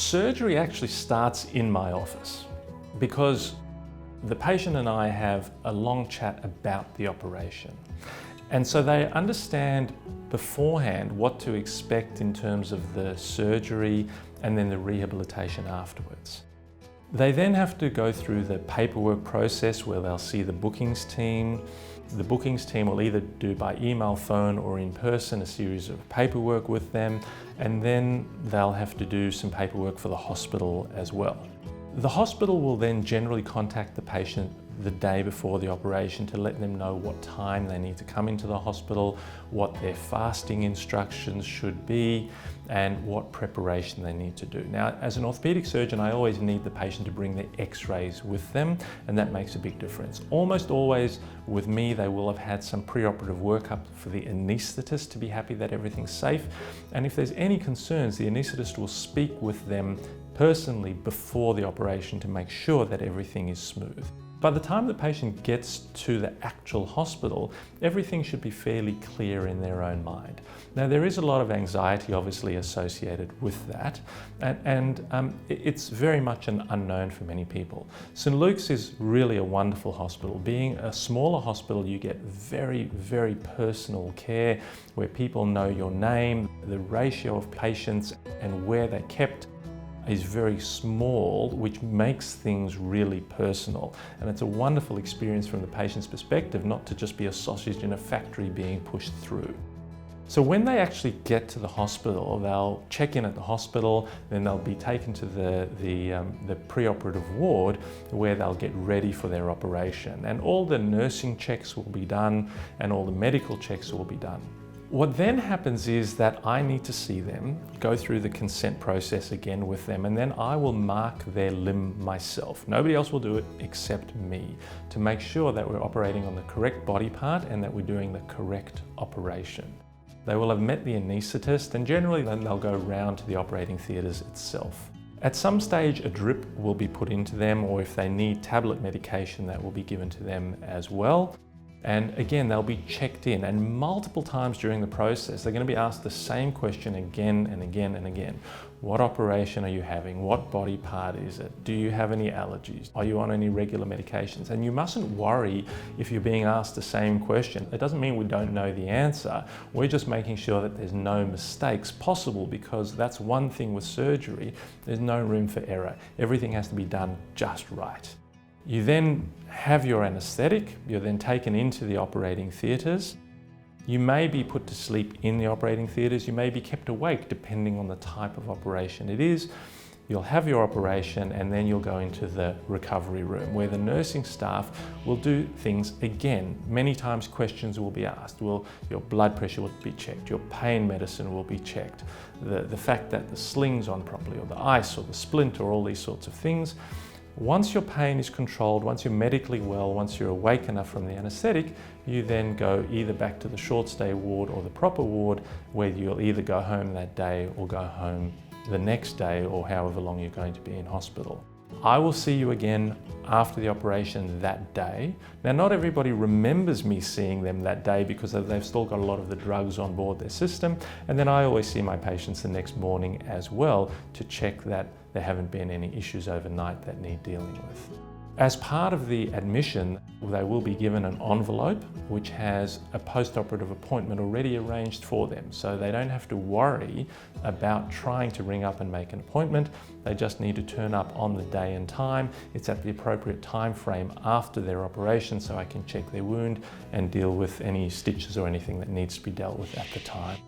Surgery actually starts in my office because the patient and I have a long chat about the operation. And so they understand beforehand what to expect in terms of the surgery and then the rehabilitation afterwards. They then have to go through the paperwork process where they'll see the bookings team. The bookings team will either do by email, phone, or in person a series of paperwork with them, and then they'll have to do some paperwork for the hospital as well. The hospital will then generally contact the patient the day before the operation to let them know what time they need to come into the hospital, what their fasting instructions should be, and what preparation they need to do. Now, as an orthopedic surgeon, I always need the patient to bring their x-rays with them, and that makes a big difference. Almost always with me, they will have had some preoperative workup for the anaesthetist to be happy that everything's safe. And if there's any concerns, the anaesthetist will speak with them personally before the operation to make sure that everything is smooth. By the time the patient gets to the actual hospital, everything should be fairly clear in their own mind. Now, there is a lot of anxiety obviously associated with that, and it's very much an unknown for many people. St Luke's is really a wonderful hospital. Being a smaller hospital, you get very, very personal care where people know your name, the ratio of patients and where they're kept is very small, which makes things really personal. And it's a wonderful experience from the patient's perspective, not to just be a sausage in a factory being pushed through. So when they actually get to the hospital, they'll check in at the hospital, then they'll be taken to the preoperative ward where they'll get ready for their operation. And all the nursing checks will be done and all the medical checks will be done. What then happens is that I need to see them, go through the consent process again with them, and then I will mark their limb myself. Nobody else will do it except me, to make sure that we're operating on the correct body part and that we're doing the correct operation. They will have met the anaesthetist, and generally then they'll go round to the operating theatres itself. At some stage, a drip will be put into them, or if they need tablet medication, that will be given to them as well. And again, they'll be checked in, and multiple times during the process, they're going to be asked the same question again and again and again. What operation are you having? What body part is it? Do you have any allergies? Are you on any regular medications? And you mustn't worry if you're being asked the same question. It doesn't mean we don't know the answer. We're just making sure that there's no mistakes possible, because that's one thing with surgery. There's no room for error. Everything has to be done just right. You then have your anaesthetic, you're then taken into the operating theatres. You may be put to sleep in the operating theatres, you may be kept awake depending on the type of operation it is. You'll have your operation and then you'll go into the recovery room where the nursing staff will do things again. Many times questions will be asked. Your blood pressure will be checked, your pain medicine will be checked, the fact that the sling's on properly, or the ice or the splint, or all these sorts of things. Once your pain is controlled, once you're medically well, once you're awake enough from the anaesthetic, you then go either back to the short stay ward or the proper ward, where you'll either go home that day or go home the next day, or however long you're going to be in hospital. I will see you again after the operation that day. Now, not everybody remembers me seeing them that day because they've still got a lot of the drugs on board their system. And then I always see my patients the next morning as well to check that there haven't been any issues overnight that need dealing with. As part of the admission, they will be given an envelope which has a post-operative appointment already arranged for them. So they don't have to worry about trying to ring up and make an appointment. They just need to turn up on the day and time. It's at the appropriate time frame after their operation, so I can check their wound and deal with any stitches or anything that needs to be dealt with at the time.